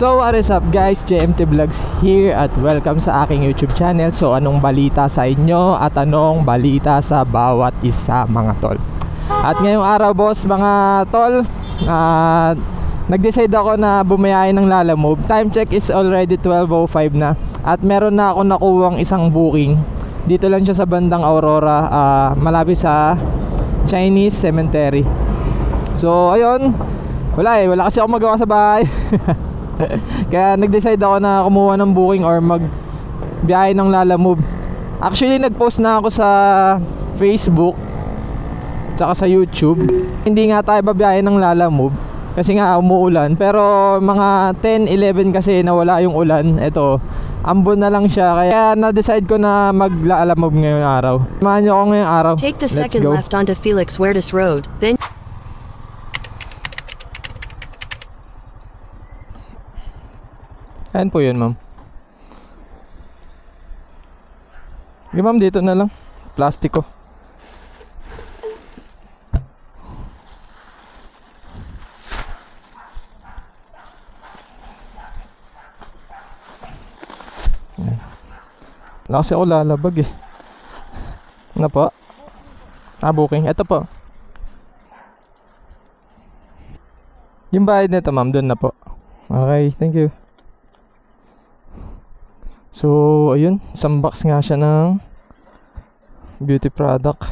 So what is up guys, JMT Vlogs here at welcome sa aking YouTube channel. So anong balita sa inyo at anong balita sa bawat isa mga tol? At ngayong araw boss mga tol, nag-decide ako na bumiyahe ng Lalamove. Time check is already 12:05 na. At meron na ako nakuwang isang booking. Dito lang siya sa bandang Aurora, malapit sa Chinese Cemetery. So ayun, wala kasi ako magawa sa bahay. Kaya nag-decide ako na kumuha ng booking or magbiyahe ng Lalamove. Actually nag-post na ako sa Facebook tsaka sa YouTube. Hindi nga tayo babiyahe ng Lalamove kasi nga umuulan. Pero mga 10-11 kasi nawala yung ulan. Ito, ambon na lang siya. Kaya na-decide ko na mag-Lalamove ngayong araw. Samahan nyo ako ngayong araw. Take the second left onto Felix Huertas Road, then ayan po yun ma'am. Okay ma'am, dito na lang. Plastiko. Wala kasi ako lalabag eh. Ano po? Booking. Ito po. Yung bayad nito ma'am, doon na po. Okay, thank you. So, ayun, isang box nga siya ng beauty product.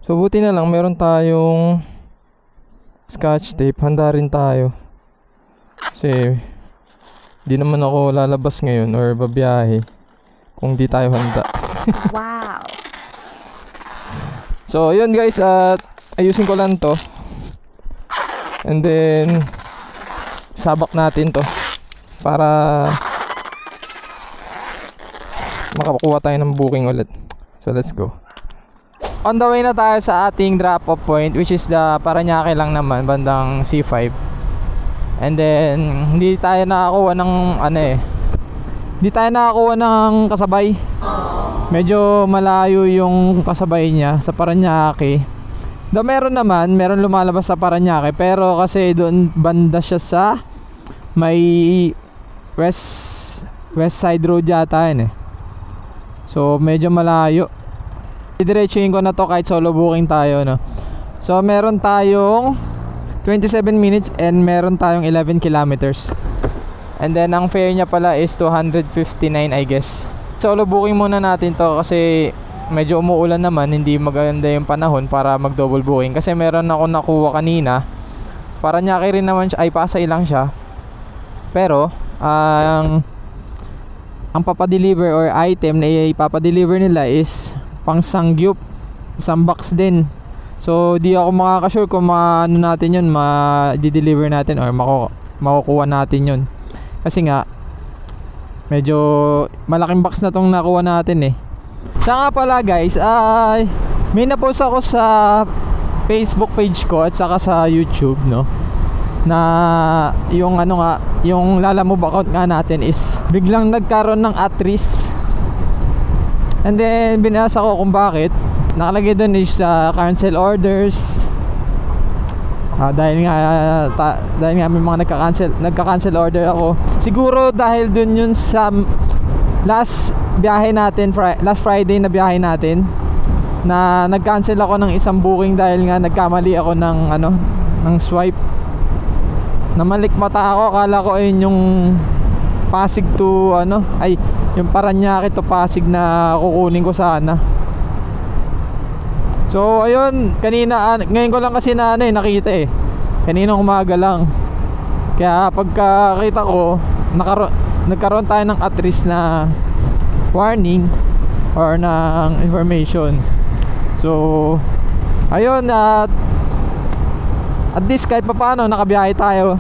So, buti na lang, meron tayong scotch tape. Handa rin tayo. Kasi, di naman ako lalabas ngayon or babiyahe kung di tayo handa. wow. So, ayun guys, ayusin ko lang to. And then, sabak natin to para makakuha tayo ng booking ulit. So let's go. On the way na tayo sa ating drop off point, which is the Parañaque lang naman, bandang C5. And then hindi tayo nakakuha ng hindi tayo nakakuha ng kasabay. Medyo malayo yung kasabay niya sa Parañaque. Meron lumalabas sa Parañaque, pero kasi doon banda siya sa may west side road yata yun eh. So medyo malayo. Didiretsuhin ko na to kahit solo booking tayo, no? So meron tayong 27 minutes and meron tayong 11 kilometers. And then ang fare niya pala is 259 I guess. Solo booking muna natin to kasi medyo umuulan naman, hindi maganda yung panahon para mag double booking. Kasi meron ako nakuha kanina, Parañaque rin naman siya, ay Pasay lang siya. Pero ang papadeliver or item na ipapadeliver nila is pang Sangyup, isang box din. So di ako makakasure kung maano natin yun, ma-deliver natin or makukuha natin yun. Kasi nga medyo malaking box na tong nakuha natin eh. Siya nga pala guys, may na-post ako sa Facebook page ko at saka sa YouTube, no, na yung yung Lalamove account nga natin is biglang nagkaroon ng at-risk. And then binasa ko kung bakit. Nakalagay doon is cancel orders. Dahil nga may mga nagka-cancel order ako. Siguro dahil doon yun sa last biyahe natin, last Friday na biyahe natin, na nag-cancel ako ng isang booking dahil nga nagkamali ako ng swipe. Namalikmata ako, akala ko ayun yung Pasig to yung Parañaque to Pasig na kukunin ko sana. So ayun, ngayon ko lang kasi nakita eh. Kaninang umaga lang. Kaya pagkakita ko, nagkaroon tayo ng at-risk na warning or ng information. So ayun, at least kahit paano nakabiyahe tayo,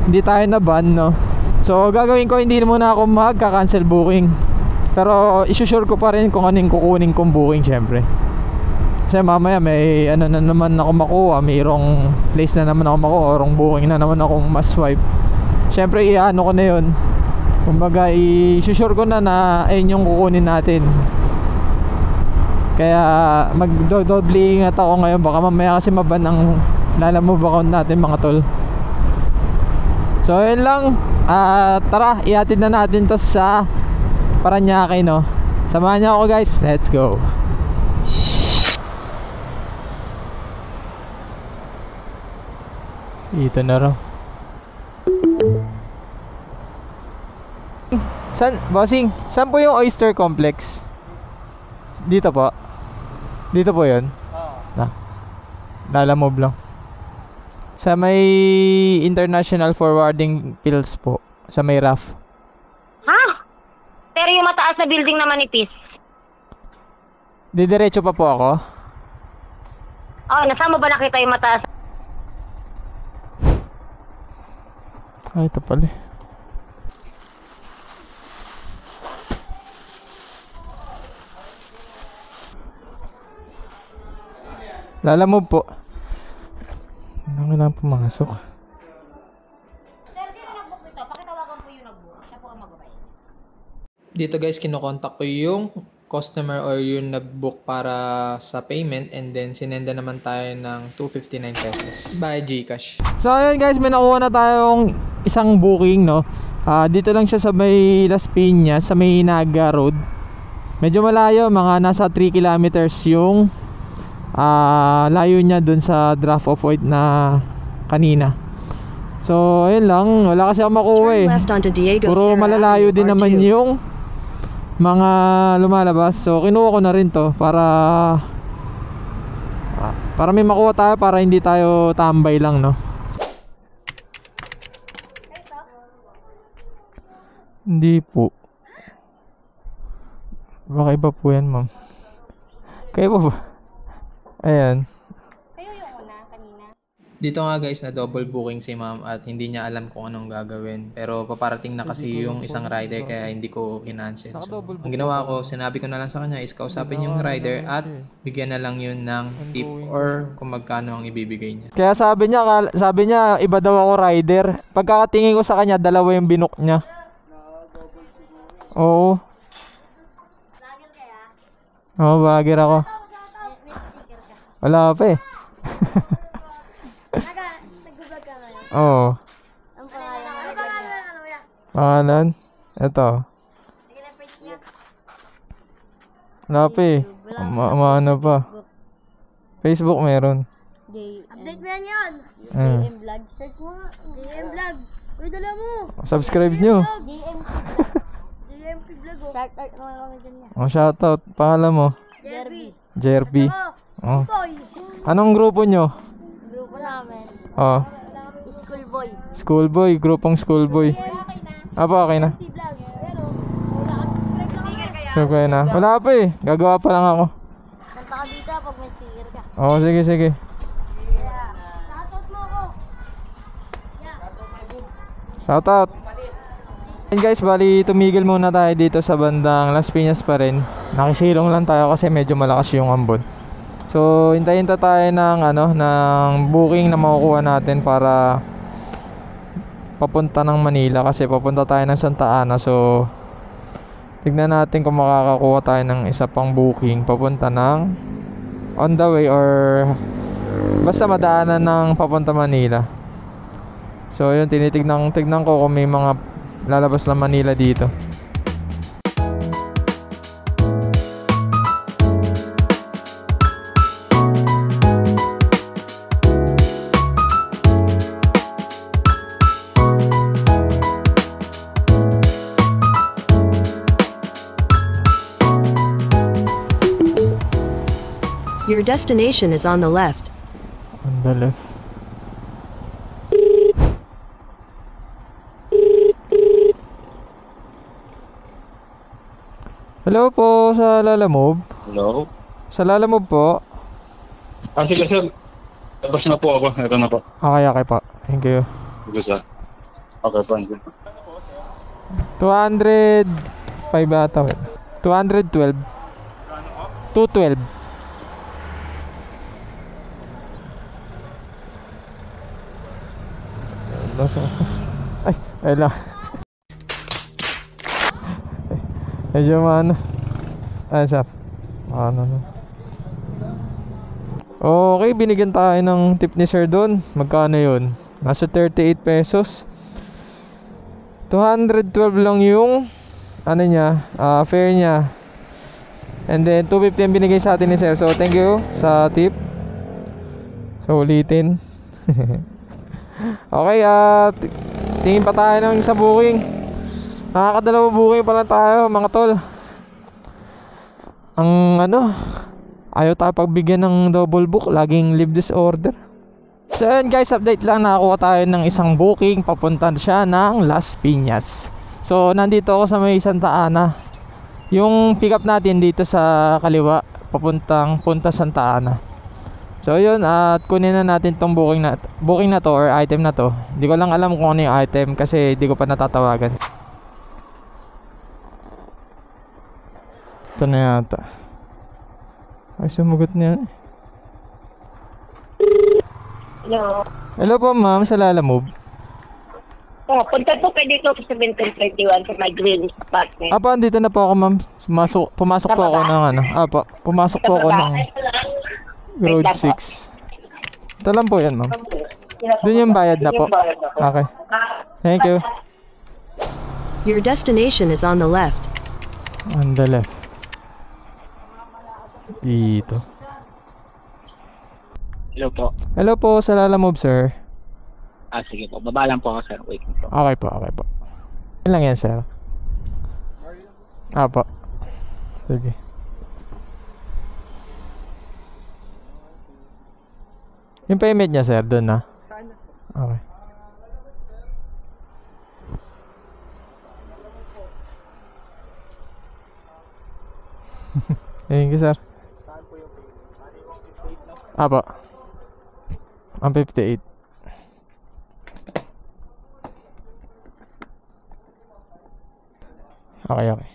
hindi tayo na-ban, no? So gagawin ko, hindi muna ako magka-cancel booking, pero isusure ko pa rin kung anong kukunin kong booking syempre. Kasi mamaya may na naman ako makuha, mayroong place na naman ako makuha, or booking na naman akong mas-swipe. Syempre ko na yun. Kumbaga isusure ko na ayun yung kukunin natin. Kaya mag-double ingat ako ngayon, baka mamaya kasi maban ang Lalamove account natin mga tol. So yun lang. Tara, ihatid na natin to sa Parañaque, no. Samahan niyo ako guys. Let's go. Ito na raw. Bossing, saan po yung Oyster Complex? Dito po. Dito po yun. Lalamove lang. Sa may International Forwarding Pills po. Sa may RAF. Ha? Pero yung mataas na building na manipis. Didiretso pa po ako. Oh, nasaan mo ba nakita yung mataas? Ay, ito pala. Lalamove po. Ano kailangan pumasok? Sir, sino nag-book nito? Pakitawagan po yung nag-book. Siya po ang magbabayad. Dito guys, kinokontak ko yung customer or yung nag-book para sa payment, and then sinenda naman tayo ng 259 pesos by GCash. So ayun guys, may nakuha na tayong isang booking, no. Dito lang siya sa may Las Piñas, sa may Naga Road. Medyo malayo, mga nasa 3 kilometers yung layo niya dun sa drop off point na kanina. So ayun lang, wala kasi ako makuha eh. Puro malalayo din naman yung mga lumalabas. So kinuha ko na rin to para may makuha tayo, para hindi tayo tambay lang, no. Hindi po. Baka iba po yan, ma'am. Kaya po ba? Ayan. Kayo yung una kanina. Dito nga guys, na double booking si ma'am at hindi niya alam kung anong gagawin. Pero paparating na kasi yung isang rider, kaya hindi ko kinancel. So, ang ginawa ko, sinabi ko na lang sa kanya is kausapin yung rider at bigyan na lang yun ng tip or kung magkano ang ibibigay niya. Kaya sabi niya iba daw ako rider. Pagkakatingin ko sa kanya, dalawa yung binook niya. Oo. Oo, bagger ako. Wala pa eh. Nag-vlog ka ngayon? Oo. Ang pangalan? Pangalan? Ito. Nag-page niya? Wala pa eh. Ano pa? Facebook meron. Update mo yan yun. JM Vlog. Search mo nga. JM Vlog. Uy, dala mo. Subscribe nyo. JMP Vlog. Shoutout naman kami dyan niya. Oh, shoutout. Pangalan mo? Jerby. Oh. Anong grupo nyo? Grupo namin. Oh. Schoolboy. Schoolboy. Grupong schoolboy. Apa, okay na? Vlog. Pero, wala ka subscribe na kaya. Okay na. Wala pa eh. Gagawa pa lang ako. Kanta ka dito pag may sticker ka. Oo, sige, sige. Shoutout mo ako. Shoutout. And guys, bali tumigil muna tayo dito sa bandang Las Piñas pa rin. Nakisilong lang tayo kasi medyo malakas yung ambon. So, hintayin tayo ng booking na makukuha natin para papunta ng Manila, kasi papunta tayo ng Santa Ana. So, tignan natin kung makakakuha tayo ng isa pang booking papunta ng on the way or basta madaanan ng papunta Manila. So, yun, tignan ko kung may mga lalabas na Manila dito. Your destination is on the left. On the left. Hello po, sa Lalamove. Hello? Sa Lalamove po. Sige sir. Tapos na po ako. Ito na po. Okay po. Thank you. Sige sir. Okay po. 205 ata. 212. 212. Ay lang. Medyo maano. Ay, sap. Ano. Okay, binigyan tayo ng tip ni sir doon. Magkano yun? Nasa 38 pesos. 212 lang yung ano niya, fare niya. And then 250 ang binigay sa atin ni sir. So thank you sa tip. So ulitin. Okay, tingin pa tayo ng isang booking. Nakakadalawa booking pa lang tayo mga tol. Ang ayaw tayo pagbigyan ng double book. Laging leave disorder. So yun guys, update lang. Nakakuha tayo ng isang booking. Papunta siya ng Las Piñas. So nandito ako sa may Santa Ana. Yung pick up natin dito sa kaliwa, punta Santa Ana. So yun, at kunin na natin tong booking na to or item na to. Hindi ko lang alam kung ano yung item kasi hindi ko pa natatawagan. Ito na yata. Ay, sumugot na yan. Hello. Hello po ma'am, sa Lala Move. Punta po kayo dito sa 1731 sa my green apartment. Apa, andito na po ako ma'am. Pumasok po ako ng pumasok po ako ng Road 6. Ito lang po yan ma'am. Doon yung bayad na po. Okay. Thank you. Your destination is on the left. On the left. Dito. Hello po. Hello po sa Lala Move sir. Sige po. Baba lang po ako, sir. Wait po. Okay po, okay po. Yan lang yan, sir. Apo. Sige. Yung payment niya, sir, doon na. Saan na? Okay. Thank you, sir. Saan po yung payment? Apo. Ang 58. Okay, okay.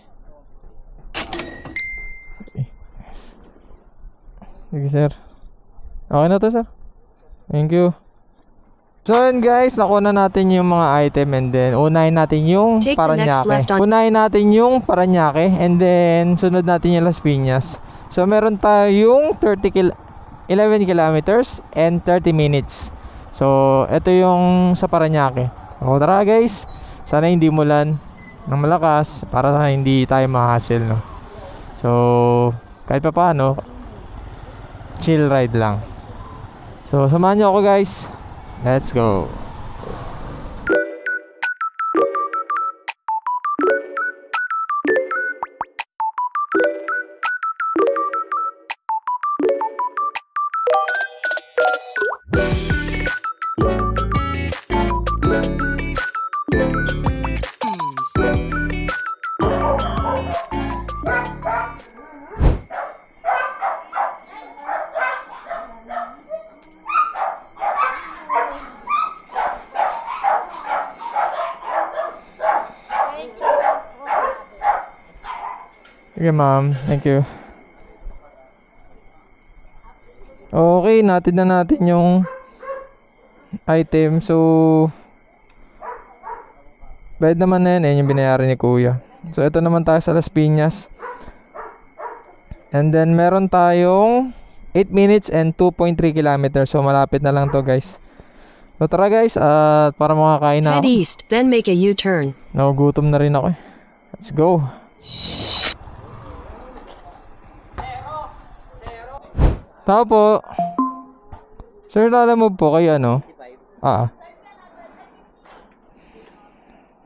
Sige, sir. Okay na to, sir. Thank you. So yun guys, nakuha na natin yung mga item and then unahin natin yung Take the next Parañaque. left on- Unahin natin yung Parañaque and then sunod natin yung Las Piñas. So meron tayong 11 kilometers and 30 minutes. So ito yung sa Parañaque. O tara guys, sana hindi mulan ng malakas para hindi tayo ma-hassle, no? So kahit pa paano, chill ride lang. So samahan nyo ako guys. Let's go. Sige ma'am, thank you. Okay, natin na natin yung item. So bayad naman na yan, yung binayaran ni kuya. So ito naman tayo sa Las Piñas. And then meron tayong 8 minutes and 2.3 kilometers. So malapit na lang to guys. So tara guys, para makakain na Head ako. east, then make a U-turn. Nagugutom na rin ako eh. Let's go. Tao po. Sir, lalamove po kayo ano?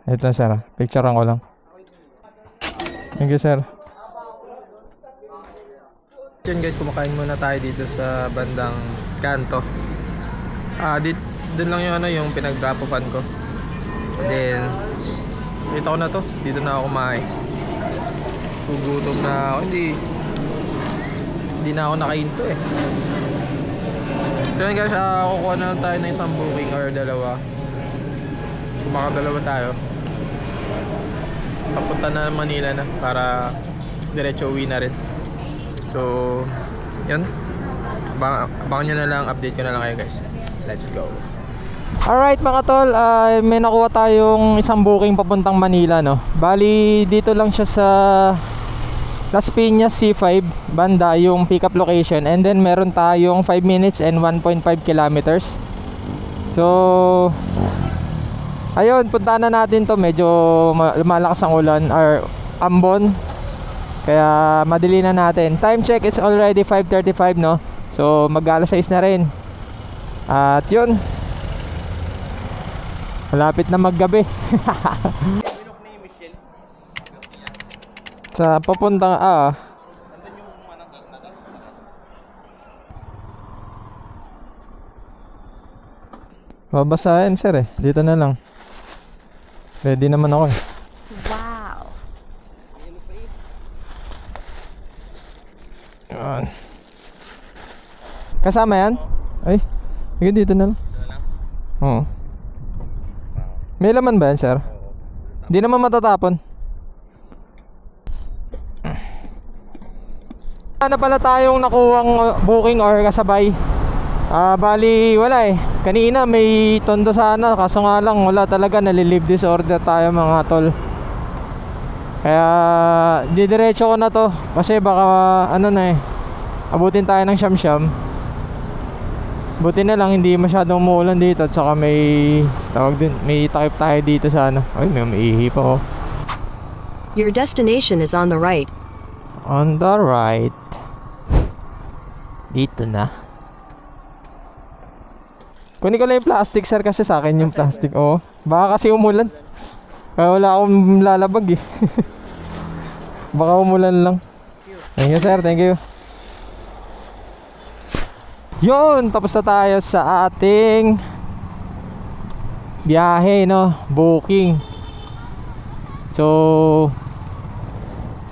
Ito lang sir, picturean ko lang. Thank you sir. Yun guys, kumakain muna tayo dito sa bandang kanto. Doon lang yung yung pinag-drop offan ko. Then dito ko na to, dito na ako kumain. Gugutom na ako, hindi na ako nakainto eh. So yun guys, kukuha na lang tayo ng isang booking or dalawa. Kumakadalawa tayo. Papunta na Manila na para diretso uwi na rin. So yun, abangan nyo na lang, update ko na lang kayo guys. Let's go. Alright mga tol, may nakuha tayong isang booking papuntang Manila, no? Bali dito lang siya sa Las Piñas C5 banda yung pick up location, and then meron tayong 5 minutes and 1.5 kilometers. So Ayun, punta na natin to. Medyo lumalakas ang ulan or ambon. Kaya madali na natin. Time check is already 5:35, no? So mag-alas 6 na rin. At yun, malapit na maggabi. Sa papuntang babasahin sir eh. Dito na lang. Ready naman ako eh. Wow. Yan. Kasama yan? Ay, sige dito na lang. Oo. May laman ba yan sir? Hindi naman matatapon. Ano pala tayong nakuwang booking or kasabay? Bali wala eh. Kanina may tondo sana, kaso nga lang wala talaga, nalilive disorder tayo mga tol. Kaya didiretso ko na to kasi baka ano na eh, abutin tayo ng siyam-siyam. Buti na lang hindi masyadong umuulan dito at saka may tawag din, may takip tayo dito sa ano. Ay, may maihi pa oh. Your destination is on the right. On the right. Dito na. Kunin ko lang yung plastic sir kasi sa akin yung plastic. Oo. Baka kasi umulan. Kaya wala akong lalabag eh. Baka umulan lang. Thank you sir, thank you. Yun, tapos na tayo sa ating biyahe, no? Booking. So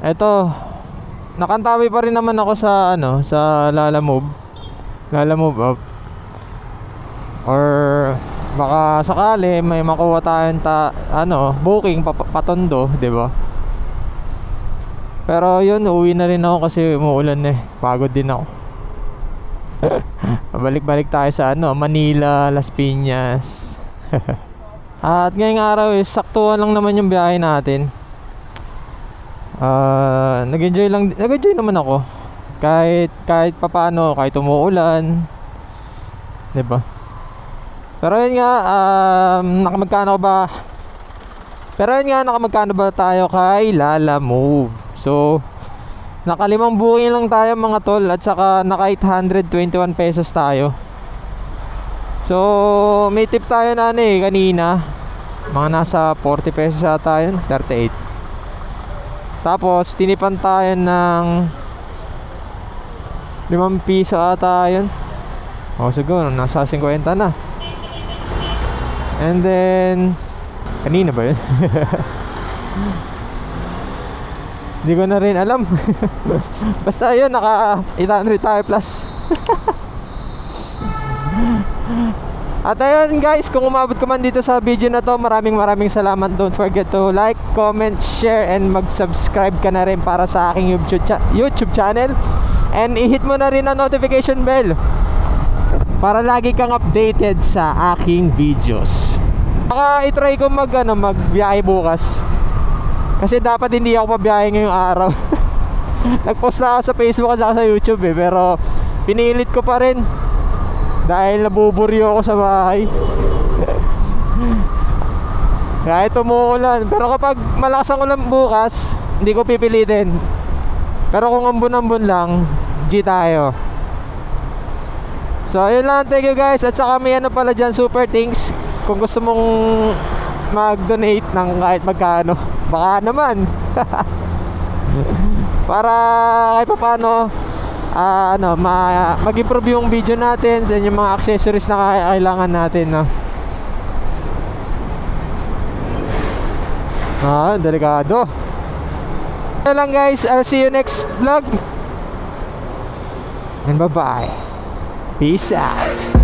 eto, nakantabi pa rin naman ako sa ano, sa Lalamove up. Or baka sakali may makuha tayong booking patondo, 'di ba? Pero yun, uwi na rin ako kasi umuulan eh. Pagod din ako. Balik-balik tayo sa Manila, Las Piñas. At ngayong araw saktuhan lang naman yung biyahe natin. Nag-enjoy naman ako. Kahit papaano, kahit umuulan, 'di ba? Pero yun nga, nakamagkano ba tayo kay Lalamove? So naka-5 booking lang tayo mga tol, at saka naka 821 pesos tayo. So may tip tayo na kanina, mga nasa 40 pesos ata yun, 38. Tapos tinipan tayo ng 5 piso ata yun. O siguro nasa 50 na. And then kanina ba yun? Hindi ko na rin alam. Basta yun, naka 800 tayo plus. At ayun guys, kung umabot ka man dito sa video na to, maraming salamat. Don't forget to like, comment, share, and mag-subscribe ka na rin para sa aking YouTube channel. And i-hit mo na rin ang notification bell para lagi kang updated sa aking videos. Baka itry ko magbiyahe bukas. Kasi dapat hindi ako pabiyahe ngayong araw. Nag-post na ako sa Facebook at saka sa YouTube pero pinilit ko pa rin dahil nabuburyo ako sa bahay. Kahit umuulan. Pero kapag malakas ang ulan bukas, hindi ko pipilitin. Pero kung ambon-ambon lang, G tayo. So ayun lang, thank you guys. At saka may pala dyan, super thanks. Kung gusto mong mag-donate ng kahit magkano, baka naman. Para kahit pa paano mag-improve yung video natin sa yung mga accessories na kailangan natin, no? Delikado. Ayun lang guys, I'll see you next vlog. And bye-bye. Peace out.